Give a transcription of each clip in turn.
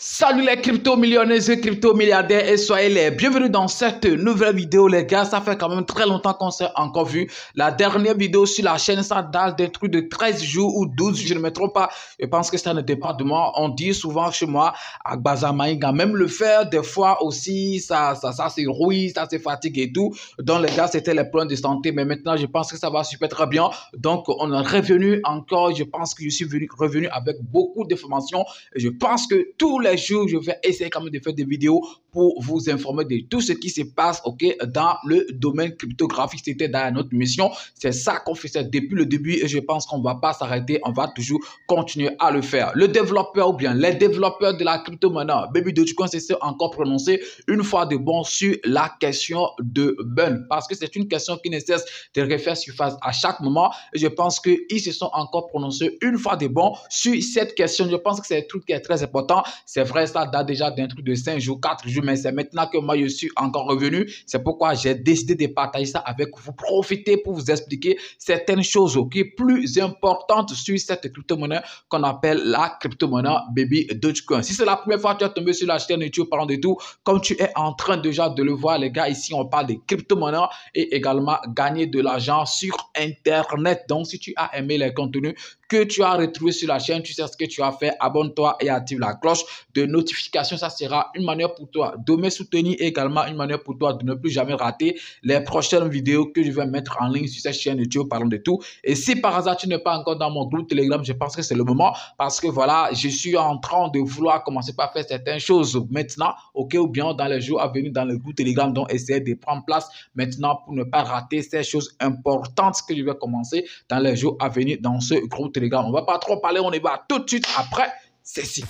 Salut les crypto-millionnaires et crypto-milliardaires et soyez les bienvenus dans cette nouvelle vidéo les gars. Ça fait quand même très longtemps qu'on s'est encore vu. La dernière vidéo sur la chaîne, ça date d'un truc de 13 jours ou 12, je ne me trompe pas. Je pense que ça n'était pas de moi. On dit souvent chez moi à Bazamaïga, même le faire des fois aussi, ça s'érouille, ça se fatigue et tout. Donc les gars, c'était les problèmes de santé, mais maintenant je pense que ça va super très bien. Donc on est revenu encore, je pense que je suis revenu avec beaucoup d'informations et je pense que tous les jours, je vais essayer quand même de faire des vidéos pour vous informer de tout ce qui se passe dans le domaine cryptographique. C'était dans notre mission. C'est ça qu'on faisait depuis le début et je pense qu'on ne va pas s'arrêter. On va toujours continuer à le faire. Le développeur ou bien les développeurs de la crypto-monnaie, Baby Dogecoin, c'est encore prononcé une fois de bon sur la question de burn parce que c'est une question qui ne cesse de refaire surface à chaque moment. Et je pense qu'ils se sont encore prononcés une fois de bon sur cette question. Je pense que c'est un truc qui est très important. C'est vrai, ça date déjà d'un truc de 5 jours, 4 jours, mais c'est maintenant que moi, je suis encore revenu. C'est pourquoi j'ai décidé de partager ça avec vous. Profitez pour vous expliquer certaines choses qui sont plus importantes sur cette crypto-monnaie qu'on appelle la crypto-monnaie Baby Dogecoin. Si c'est la première fois que tu es tombé sur la chaîne YouTube parlant de tout, comme tu es en train déjà de le voir, les gars, ici, on parle de crypto-monnaie et également gagner de l'argent sur Internet. Donc, si tu as aimé les contenus que tu as retrouvé sur la chaîne, tu sais ce que tu as fait, abonne-toi et active la cloche de notification. Ça sera une manière pour toi de me soutenir et également une manière pour toi de ne plus jamais rater les prochaines vidéos que je vais mettre en ligne sur cette chaîne YouTube parlant de tout. Et si par hasard tu n'es pas encore dans mon groupe Telegram, je pense que c'est le moment parce que voilà, je suis en train de vouloir commencer par faire certaines choses maintenant, ok, ou bien dans les jours à venir dans le groupe Telegram, donc essayer de prendre place maintenant pour ne pas rater ces choses importantes que je vais commencer dans les jours à venir dans ce groupe Telegram. On va pas trop parler, on y va tout de suite après ceci.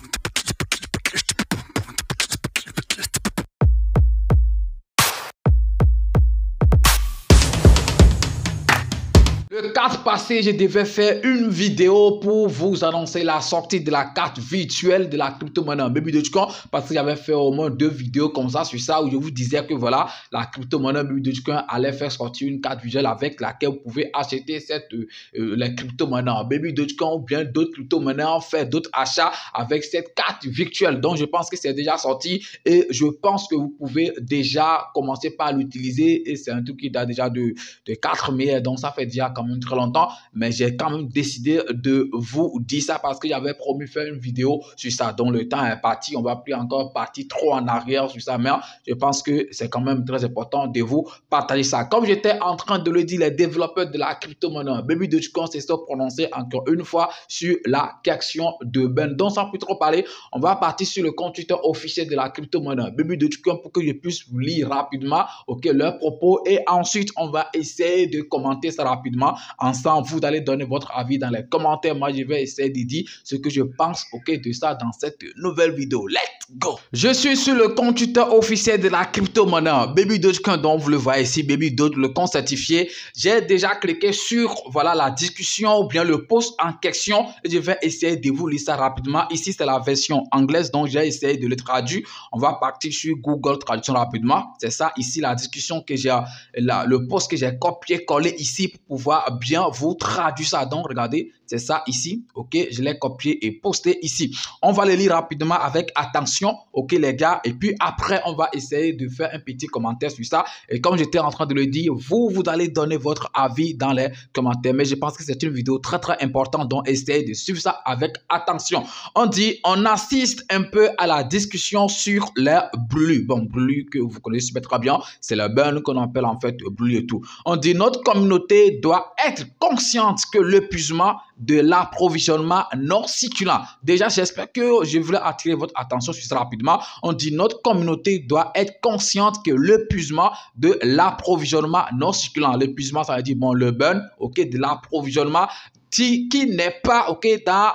Le 4 passé, je devais faire une vidéo pour vous annoncer la sortie de la carte virtuelle de la crypto-monnaie Baby Dogecoin parce que j'avais fait au moins 2 vidéos comme ça sur ça où je vous disais que voilà, la crypto-monnaie Baby Dogecoin allait faire sortir une carte virtuelle avec laquelle vous pouvez acheter les crypto-monnaies Baby Dogecoin ou bien d'autres crypto-monnaies, faire d'autres achats avec cette carte virtuelle. Donc, je pense que c'est déjà sorti et je pense que vous pouvez déjà commencer par l'utiliser et c'est un truc qui date déjà de 4 mai, donc ça fait déjà quand même très longtemps, mais j'ai quand même décidé de vous dire ça parce que j'avais promis faire une vidéo sur ça. Donc le temps est parti, on va plus encore partir trop en arrière sur ça, mais je pense que c'est quand même très important de vous partager ça. Comme j'étais en train de le dire, les développeurs de la crypto-monnaie Baby Dogecoin se sont prononcés encore une fois sur la question de burn. Donc sans plus trop parler, on va partir sur le compte Twitter officiel de la crypto-monnaie Baby Dogecoin pour que je puisse vous lire rapidement leurs propos et ensuite on va essayer de commenter ça rapidement ensemble. Vous allez donner votre avis dans les commentaires. Moi, je vais essayer de dire ce que je pense de ça dans cette nouvelle vidéo. Let's go! Je suis sur le compte Twitter officiel de la crypto-monnaie Baby Dogecoin, donc vous le voyez ici, Baby Doge, le compte certifié. J'ai déjà cliqué sur voilà la discussion ou bien le post en question et je vais essayer de vous lire ça rapidement. Ici, c'est la version anglaise, donc j'ai essayé de le traduire. On va partir sur Google Traduction rapidement. C'est ça, ici, la discussion que j'ai, le post que j'ai copié-collé ici pour pouvoir bien vous traduire ça. Donc, regardez, c'est ça ici, ok, je l'ai copié et posté ici. On va le lire rapidement avec attention, ok les gars, et puis après, on va essayer de faire un petit commentaire sur ça. Et comme j'étais en train de le dire, vous allez donner votre avis dans les commentaires. Mais je pense que c'est une vidéo très, très importante, donc essayez de suivre ça avec attention. On dit, on assiste un peu à la discussion sur les brûlures. Bon, brûlures que vous connaissez très bien, c'est le burn qu'on appelle en fait brûlure et tout. On dit, notre communauté doit être consciente que l'épuisement de l'approvisionnement non circulant. Déjà, j'espère que je voulais attirer votre attention sur ça rapidement. On dit notre communauté doit être consciente que l'épuisement de l'approvisionnement non circulant. L'épuisement, ça veut dire bon, le burn, de l'approvisionnement qui n'est pas dans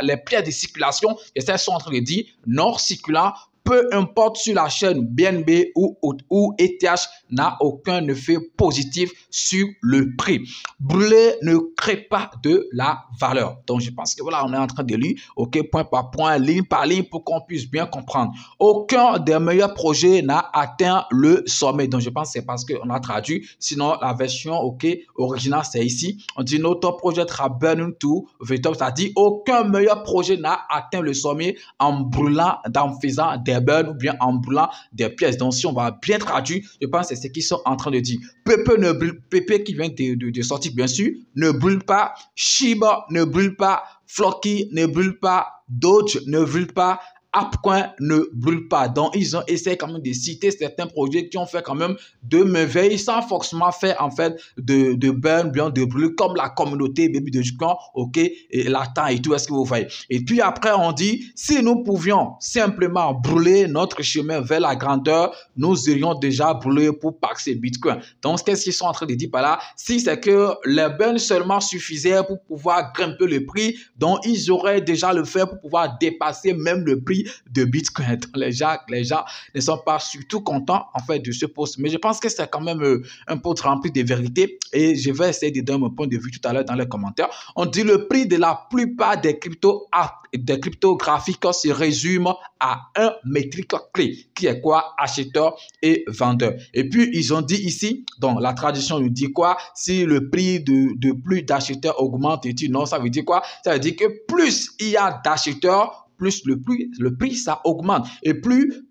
les pièces de circulation, et ça sont en train de dire non circulant peu importe sur la chaîne BNB ou ETH, n'a aucun effet positif sur le prix. Brûler ne crée pas de la valeur. Donc, je pense que voilà, on est en train de lire, OK, point par point, ligne par ligne, pour qu'on puisse bien comprendre. Aucun des meilleurs projets n'a atteint le sommet. Donc, je pense que c'est parce qu'on a traduit. Sinon, la version, OK, originale, c'est ici. On dit notre projet sera burning to the top. Ça dit aucun meilleur projet n'a atteint le sommet en brûlant, en faisant des burns ou bien en brûlant des pièces. Donc, si on va bien traduire, je pense que c'est ce qu'ils sont en train de dire. Pepe qui vient de sortir, bien sûr, ne brûle pas. Shiba ne brûle pas. Floki ne brûle pas. Doge ne brûle pas. Upcoin ne brûle pas. Donc, ils ont essayé quand même de citer certains projets qui ont fait quand même de merveilles sans forcément faire en fait de burn, bien de brûle comme la communauté Baby Dogecoin, OK, et l'attend et tout, est-ce que vous voyez? Et puis après, on dit, si nous pouvions simplement brûler notre chemin vers la grandeur, nous irions déjà brûler pour paxer Bitcoin. Donc, qu'est-ce qu'ils sont en train de dire par là? Si c'est que les burns seulement suffisaient pour pouvoir grimper le prix, donc ils auraient déjà le fait pour pouvoir dépasser même le prix de Bitcoin. Les gens ne sont pas surtout contents en fait de ce post, mais je pense que c'est quand même un post rempli de vérité et je vais essayer de donner mon point de vue tout à l'heure dans les commentaires. On dit le prix de la plupart des cryptographiques se résume à un métrique clé qui est quoi? Acheteur et vendeur. Et puis ils ont dit ici, donc la tradition nous dit quoi? Si le prix de plus d'acheteurs augmente, et non, ça veut dire quoi? Ça veut dire que plus il y a d'acheteurs, plus le prix ça augmente. Et plus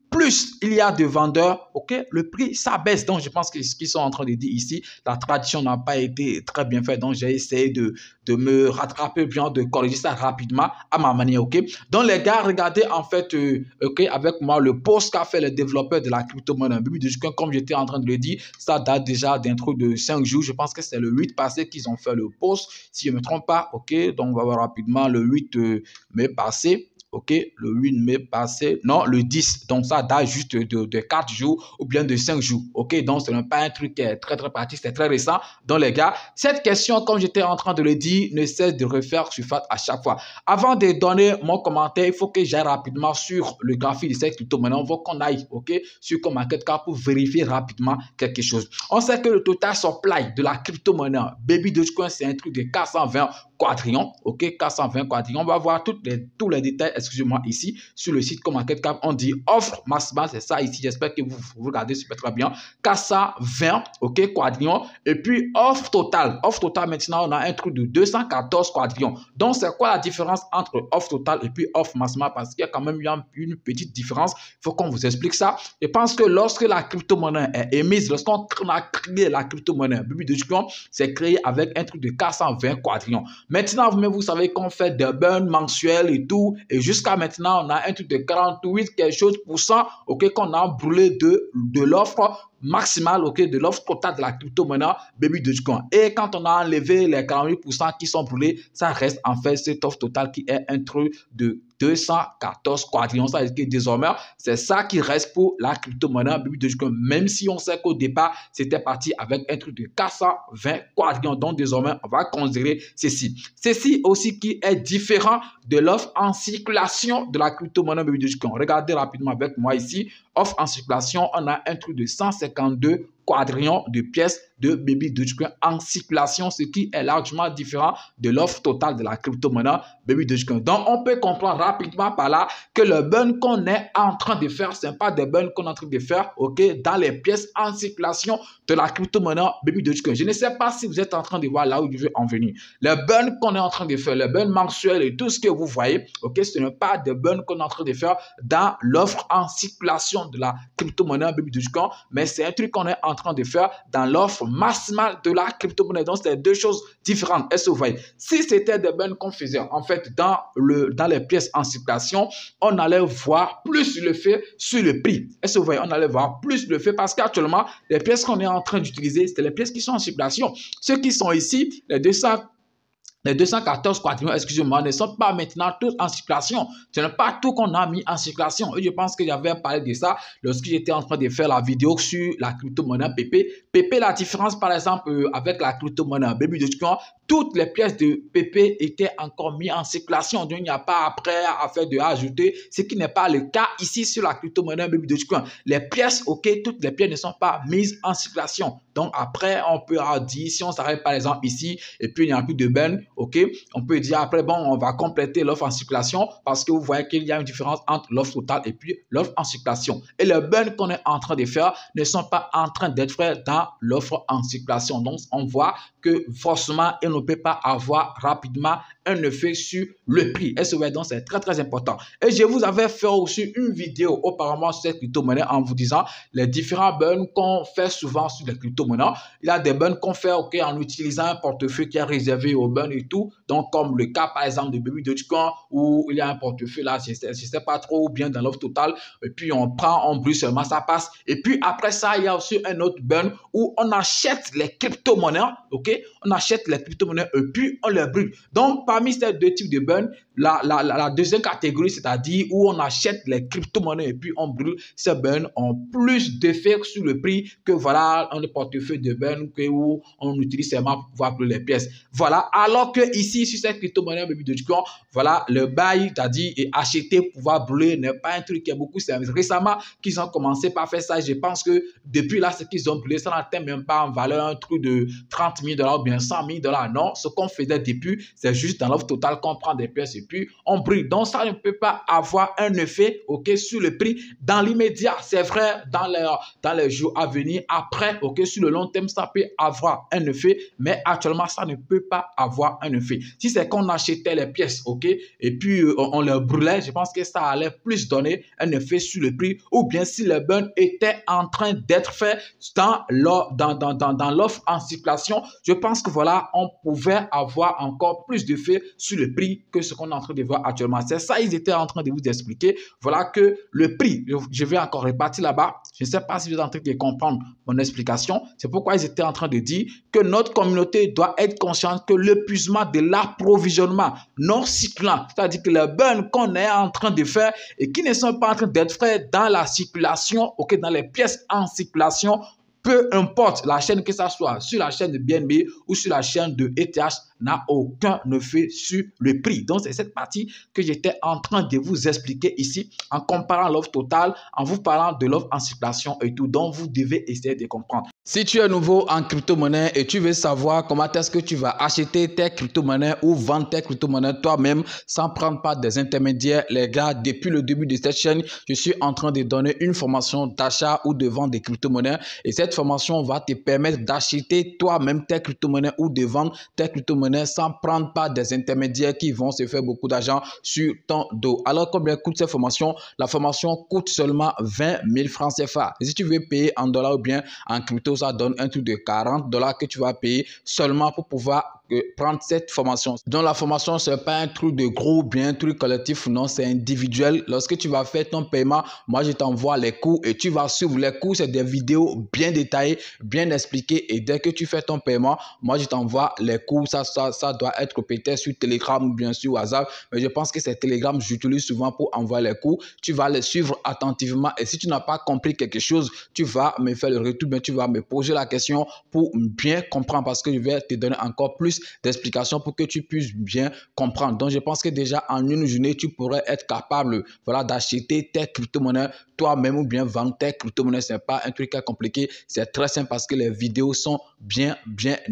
il y a de vendeurs, OK, le prix ça baisse. Donc, je pense que ce qu'ils sont en train de dire ici, la traduction n'a pas été très bien faite. Donc, j'ai essayé de me rattraper, bien de corriger ça rapidement à ma manière, OK. Donc, les gars, regardez en fait, OK, avec moi, le post qu'a fait le développeur de la crypto-monnaie Baby Dogecoin, comme j'étais en train de le dire, ça date déjà d'intro de 5 jours. Je pense que c'est le 8 passé qu'ils ont fait le post, si je ne me trompe pas, OK. Donc, on va voir rapidement le 8 mai passé. OK, le 8 mai passé, non, le 10. Donc, ça date juste de 4 jours ou bien de 5 jours. OK, donc ce n'est pas un truc qui est très pratique, c'est très récent. Donc, les gars, cette question, comme j'étais en train de le dire, ne cesse de refaire surface à chaque fois. Avant de donner mon commentaire, il faut que j'aille rapidement sur le graphique de cette crypto-monnaie. On veut qu'on aille, OK, sur CoinMarketCap pour vérifier rapidement quelque chose. On sait que le total supply de la crypto-monnaie Baby Dogecoin, c'est un truc de 420 quadrillions, OK, 420 quadrillions. On va voir tous les détails, excusez-moi, ici, sur le site CoinMarketCap. On dit offre maximale, c'est ça ici. J'espère que vous regardez super très bien. 420, OK, quadrillions. Et puis, offre totale. Offre totale, maintenant, on a un truc de 214 quadrillions. Donc, c'est quoi la différence entre offre totale et puis offre maximale? Parce qu'il y a quand même une petite différence. Il faut qu'on vous explique ça. Je pense que lorsque la crypto-monnaie est émise, lorsqu'on a créé la crypto-monnaie, Baby Dogecoin, c'est créé avec un truc de 420 quadrillions. Maintenant, vous savez qu'on fait des burns mensuels et tout. Et jusqu'à maintenant, on a un truc de 48 quelque chose %, OK, qu'on a brûlé de l'offre maximale, OK, de l'offre totale de la crypto-monnaie Baby Dogecoin. Et quand on a enlevé les 48% qui sont brûlés, ça reste en fait cette offre totale qui est un truc de 214 quadrillions. Ça veut dire que désormais, c'est ça qui reste pour la crypto-monnaie Baby Dogecoin. Même si on sait qu'au départ, c'était parti avec un truc de 420 quadrillions. Donc désormais, on va considérer ceci. Ceci aussi qui est différent de l'offre en circulation de la crypto-monnaie Baby Dogecoin. Regardez rapidement avec moi ici. Offre en circulation, on a un truc de 152 quadrillions de pièces de Baby Dogecoin en circulation, ce qui est largement différent de l'offre totale de la crypto-monnaie Baby Dogecoin. Donc, on peut comprendre rapidement par là que le burn qu'on est en train de faire, ce n'est pas des burns qu'on est en train de faire, OK, dans les pièces en circulation de la crypto-monnaie Baby Dogecoin. Je ne sais pas si vous êtes en train de voir là où je veux en venir. Les burns qu'on est en train de faire, les burns mensuels et tout ce que vous voyez, OK, ce n'est pas des burns qu'on est en train de faire dans l'offre en circulation de la crypto-monnaie Baby Dogecoin, mais c'est un truc qu'on est en train de faire dans l'offre maximale de la crypto-monnaie. Donc, c'est deux choses différentes. Est-ce que vous voyez? Si c'était des burns qu'on faisait, en fait, dans les pièces en circulation, on allait voir plus le fait sur le prix. Est-ce que vous voyez? On allait voir plus le fait parce qu'actuellement, les pièces qu'on est en train d'utiliser, c'est les pièces qui sont en circulation. Ceux qui sont ici, les 200 les 214 quadrillions, excusez-moi, ne sont pas maintenant tous en circulation. Ce n'est pas tout qu'on a mis en circulation. Et je pense que j'avais parlé de ça lorsque j'étais en train de faire la vidéo sur la crypto-monnaie PP. PP, la différence, par exemple, avec la crypto-monnaie Baby Dogecoin, toutes les pièces de PP étaient encore mises en circulation. Donc, il n'y a pas après à faire de ajouter, ce qui n'est pas le cas ici sur la crypto-monnaie Baby Dogecoin. Les pièces, ok, toutes les pièces ne sont pas mises en circulation. Donc, après, on peut dire, si on s'arrête par exemple ici, et puis il n'y a plus de burn, ok, on peut dire après, bon, on va compléter l'offre en circulation parce que vous voyez qu'il y a une différence entre l'offre totale et puis l'offre en circulation. Et les burns qu'on est en train de faire ne sont pas en train d'être faits dans l'offre en circulation. Donc, on voit que forcément, il ne peut pas avoir rapidement un effet sur le prix. Et donc, c'est très, très important. Et je vous avais fait aussi une vidéo auparavant sur cette crypto-monnaie en vous disant les différents burns qu'on fait souvent sur les crypto-monnaies. Il y a des burns qu'on fait ok, en utilisant un portefeuille qui est réservé aux burns et tout. Donc, comme le cas, par exemple, de Baby Dogecoin, où il y a un portefeuille là, je sais pas trop, ou bien dans l'offre totale. Et puis, on prend, on brûle seulement, ça passe. Et puis, après ça, il y a aussi un autre burn où on achète les crypto-monnaies, ok? On achète les crypto-monnaies et puis on les brûle. Donc, parmi ces deux types de burn, la deuxième catégorie, c'est-à-dire où on achète les crypto-monnaies et puis on brûle, ces burns ont plus d'effet sur le prix que voilà un portefeuille de burn où on utilise seulement pour pouvoir brûler les pièces. Voilà, alors que ici, sur cette crypto-monnaie Baby Dogecoin, voilà, le bail, c'est-à-dire et acheter pour pouvoir brûler n'est pas un truc qui est beaucoup. C'est récemment qu'ils ont commencé par faire ça. Je pense que depuis là, ce qu'ils ont brûlé, ça n'atteint même pas en valeur un truc de 30 000 $ ou bien 100 000 $. Non, ce qu'on faisait depuis, c'est juste dans l'offre totale qu'on prend des pièces et puis on brûle. Donc, ça ne peut pas avoir un effet ok, sur le prix dans l'immédiat. C'est vrai dans les jours à venir. Après, ok, sur le long terme, ça peut avoir un effet, mais actuellement, ça ne peut pas avoir un effet. Si c'est qu'on achetait les pièces, ok, et puis on les brûlait, je pense que ça allait plus donner un effet sur le prix, ou bien si le burn était en train d'être fait dans l'offre en circulation, je pense que voilà, on pouvait avoir encore plus d'effet sur le prix que ce qu'on est en train de voir actuellement. C'est ça, ils étaient en train de vous expliquer. Voilà que le prix, je vais encore répartir là-bas. Je ne sais pas si vous êtes en train de comprendre mon explication. C'est pourquoi ils étaient en train de dire que notre communauté doit être consciente que l'épuisement de l'approvisionnement non circulant, c'est-à-dire que les burns qu'on est en train de faire et qui ne sont pas en train d'être faits dans la circulation, ok, dans les pièces en circulation, peu importe la chaîne que ça soit, sur la chaîne de BNB ou sur la chaîne de ETH, n'a aucun effet sur le prix. Donc, c'est cette partie que j'étais en train de vous expliquer ici en comparant l'offre totale, en vous parlant de l'offre en circulation et tout, dont vous devez essayer de comprendre. Si tu es nouveau en crypto-monnaie et tu veux savoir comment est-ce que tu vas acheter tes crypto-monnaies ou vendre tes crypto-monnaies toi-même sans prendre part des intermédiaires, les gars, depuis le début de cette chaîne, je suis en train de donner une formation d'achat ou de vente des crypto-monnaies et cette formation va te permettre d'acheter toi-même tes crypto-monnaies ou de vendre tes crypto-monnaies sans prendre part des intermédiaires qui vont se faire beaucoup d'argent sur ton dos. Alors, combien coûte cette formation? La formation coûte seulement 20 000 francs CFA. Et si tu veux payer en dollars ou bien en crypto, ça donne un truc de 40 $ que tu vas payer seulement pour pouvoir prendre cette formation. Donc la formation, ce n'est pas un truc de groupe, bien un truc collectif, non, c'est individuel. Lorsque tu vas faire ton paiement, moi je t'envoie les cours et tu vas suivre les cours. C'est des vidéos bien détaillées, bien expliquées et dès que tu fais ton paiement, moi je t'envoie les cours. Ça doit être peut-être sur Telegram ou bien sur WhatsApp, mais je pense que c'est Telegram que j'utilise souvent pour envoyer les cours. Tu vas les suivre attentivement et si tu n'as pas compris quelque chose, tu vas me faire le retour, mais tu vas me poser la question pour bien comprendre parce que je vais te donner encore plus d'explications pour que tu puisses bien comprendre. Donc, je pense que déjà en une journée, tu pourrais être capable voilà, d'acheter tes crypto-monnaies toi-même ou bien vendre tes crypto-monnaies. Ce n'est pas un truc compliqué, c'est très simple parce que les vidéos sont bien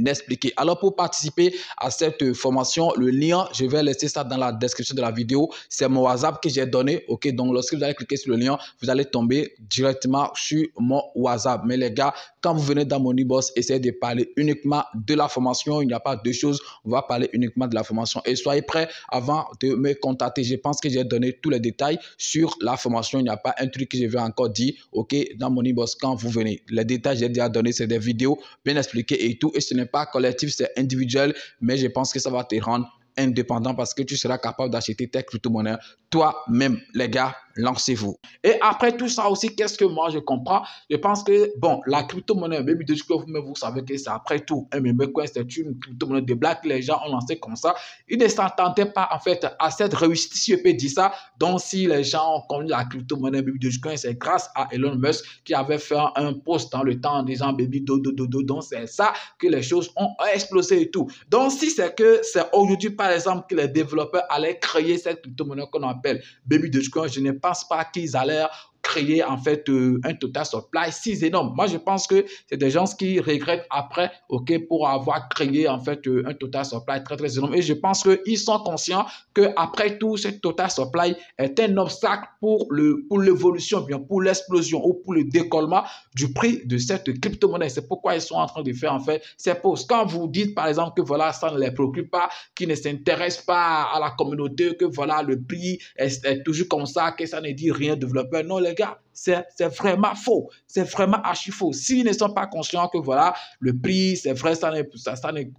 expliquées. Alors, pour participer à cette formation, le lien, je vais laisser ça dans la description de la vidéo. C'est mon WhatsApp que j'ai donné. Ok, donc lorsque vous allez cliquer sur le lien, vous allez tomber directement sur mon WhatsApp. Mais les gars, quand vous venez dans mon e-boss, essayez de parler uniquement de la formation. Il n'y a pas deux choses. On va parler uniquement de la formation. Et soyez prêts avant de me contacter. Je pense que j'ai donné tous les détails sur la formation. Il n'y a pas un truc que je vais encore dire. Ok, dans mon e-boss, quand vous venez. Les détails, j'ai déjà donné. C'est des vidéos bien expliquées et tout. Et ce n'est pas collectif, c'est individuel. Mais je pense que ça va te rendre indépendant parce que tu seras capable d'acheter tes crypto-monnaies toi-même, les gars. lancez-vous. Et après tout ça aussi, qu'est-ce que moi je comprends? Je pense que, bon, la crypto-monnaie, Baby Dogecoin, vous savez que c'est après tout un meme coin, c'est une crypto-monnaie de black, les gens ont lancé comme ça. Ils ne s'entendaient pas, en fait, à cette réussite, si je peux dire ça. Donc, si les gens ont connu la crypto-monnaie Baby Dogecoin, c'est grâce à Elon Musk qui avait fait un post dans le temps en disant Baby Dodo. Donc, c'est ça que les choses ont explosé et tout. Donc, si c'est que c'est aujourd'hui, par exemple, que les développeurs allaient créer cette crypto-monnaie qu'on appelle Baby Dogecoin, je ne pense pas qu'ils allaient créer en fait un total supply si énorme. Moi, je pense que c'est des gens qui regrettent après, ok, pour avoir créé en fait un total supply très énorme. Et je pense qu'ils sont conscients que après tout, ce total supply est un obstacle pour l'évolution, bien pour l'explosion ou pour le décollement du prix de cette crypto-monnaie. C'est pourquoi ils sont en train de faire en fait ces posts. Quand vous dites par exemple que voilà, ça ne les préoccupe pas, qu'ils ne s'intéressent pas à la communauté, que voilà, le prix est toujours comme ça, que ça ne dit rien développeur. Non, les gars, c'est vraiment faux. C'est vraiment archi faux. S'ils ne sont pas conscients que voilà, le prix, c'est vrai, ça ne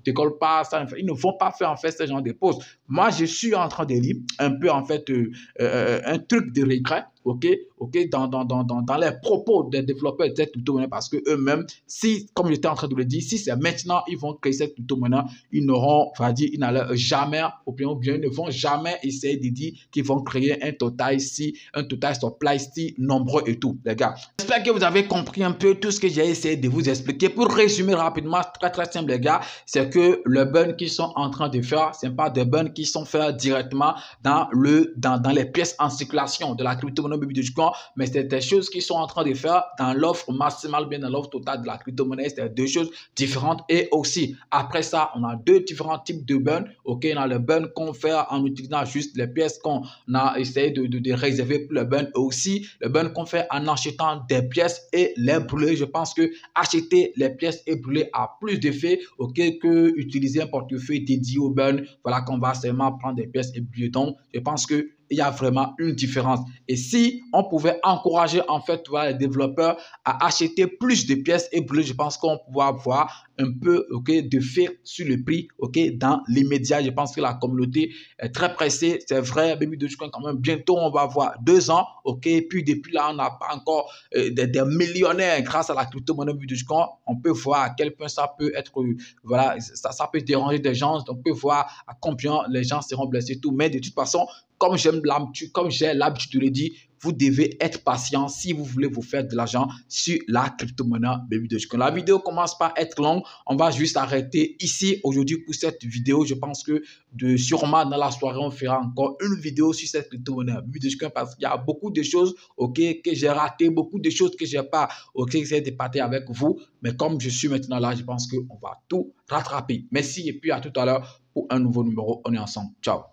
décolle pas, ils ne vont pas faire en fait ce genre de posts. Moi, je suis en train de lire un peu en fait un truc de regret, ok, dans les propos des développeurs de cette crypto-monnaie parce que eux-mêmes, si, comme j'étais en train de le dire, si c'est maintenant, ils vont créer cette crypto-monnaie, ils n'auront, ils n'allaient jamais, ou bien ils ne vont jamais essayer de dire qu'ils vont créer un total supply si nombreux et tout, les gars. J'espère que vous avez compris un peu tout ce que j'ai essayé de vous expliquer. Pour résumer rapidement, très simple, les gars, c'est que le burn qu'ils sont en train de faire, ce n'est pas des burns qui sont faits directement dans les pièces en circulation de la crypto-monnaie Baby Dogecoin, mais c'est des choses qu'ils sont en train de faire dans l'offre maximale, bien dans l'offre totale de la crypto-monnaie. C'est deux choses différentes. Et aussi, après ça, on a deux différents types de burn. Ok, on a le burn qu'on fait en utilisant juste les pièces qu'on a essayé de réserver pour le burn. Et aussi, le burn qu'on fait en achetant des pièces et les brûler. Je pense que acheter les pièces et brûler a plus d'effet, ok, que utiliser un portefeuille dédié au burn. Voilà qu'on va seulement prendre des pièces et brûler. Donc, je pense que il y a vraiment une différence. Et si on pouvait encourager en fait les développeurs à acheter plus de pièces et brûler, je pense qu'on pourra avoir un peu d'effet sur le prix dans l'immédiat. Je pense que la communauté est très pressée. C'est vrai, Baby Dogecoin quand même, bientôt on va avoir 2 ans. Puis depuis là, on n'a pas encore des millionnaires grâce à la crypto-monnaie Baby Dogecoin. On peut voir à quel point ça peut être, voilà, ça peut déranger des gens. On peut voir à combien les gens seront blessés tout. Mais de toute façon, comme j'ai l'habitude de le dire, vous devez être patient si vous voulez vous faire de l'argent sur la crypto-monnaie Baby Dogecoin. La vidéo commence par être longue. On va juste arrêter ici aujourd'hui pour cette vidéo. Je pense que sûrement dans la soirée, on fera encore une vidéo sur cette crypto-monnaie Baby Dogecoin parce qu'il y a beaucoup de choses que j'ai ratées, beaucoup de choses que je n'ai pas essayé de partager avec vous. Mais comme je suis maintenant là, je pense qu'on va tout rattraper. Merci et puis à tout à l'heure pour un nouveau numéro. On est ensemble. Ciao.